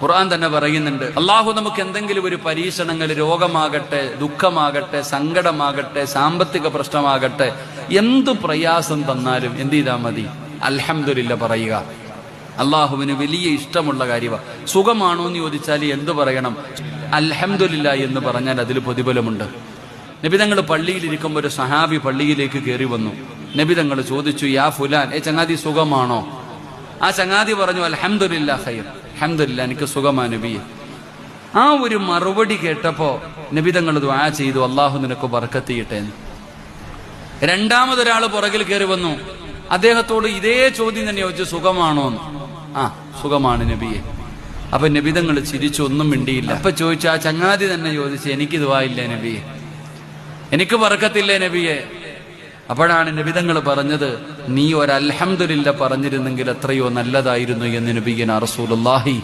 ഖുർആൻ തന്നെ പറയുന്നുണ്ട്, അള്ളാഹു നമുക്ക് എന്തെങ്കിലും ഒരു പരീക്ഷണങ്ങൾ, രോഗമാകട്ടെ, ദുഃഖമാകട്ടെ, സങ്കടമാകട്ടെ, സാമ്പത്തിക പ്രശ്നമാകട്ടെ, എന്തു പ്രയാസം തന്നാലും എന്ത് ചെയ്താൽ മതി? അൽഹംദുലില്ലാ പറയുക. അള്ളാഹുവിന് വലിയ ഇഷ്ടമുള്ള കാര്യമാണ്. സുഖമാണോ എന്ന് ചോദിച്ചാൽ എന്തു പറയണം? അൽഹംദുലില്ലാ എന്ന് പറഞ്ഞാൽ അതിൽ പ്രതിഫലമുണ്ട്. നബിതങ്ങൾ പള്ളിയിലിരിക്കുമ്പോൾ ഒരു സഹാബി പള്ളിയിലേക്ക് കയറി വന്നു. നബിതങ്ങൾ ചോദിച്ചു, യാ ഫുലാൻ, ചങ്ങാതി സുഖമാണോ? ആ ചങ്ങാതി പറഞ്ഞു, അൽഹംദുലില്ലാ ഖൈർ, അൽഹംദുലില്ലാ എനിക്ക് സുഖമാ നബിയെ. ആ ഒരു മറുപടി കേട്ടപ്പോ നബിതങ്ങൾ ദുആ ചെയ്തു, അള്ളാഹു നിനക്ക് ബർക്കത്ത് ചെയ്യട്ടെ. രണ്ടാമതൊരാൾ പുറകിൽ കയറി വന്നു. അദ്ദേഹത്തോട് ഇതേ ചോദ്യം തന്നെ ചോദിച്ചു, സുഖമാണോ? ആ സുഖമാണ് നബിയെ. അപ്പൊ നബിതങ്ങൾ ചിരിച്ചു, ഒന്നും മിണ്ടിയില്ല. അപ്പൊ ചോദിച്ചു, ആ ചങ്ങാതി തന്നെ ചോദിച്ചു, എനിക്ക് ദുആ ഇല്ലേ നബിയെ? എനിക്ക് ബർക്കത്തില്ലേ നബിയെ? അപ്പോഴാണ് നബിതങ്ങൾ പറഞ്ഞത്, നീ ഒരു അൽഹംദുലില്ലാ പറഞ്ഞിരുന്നെങ്കിൽ എത്രയോ നല്ലതായിരുന്നു എന്ന് നബിയനാ റസൂലുള്ളാഹി.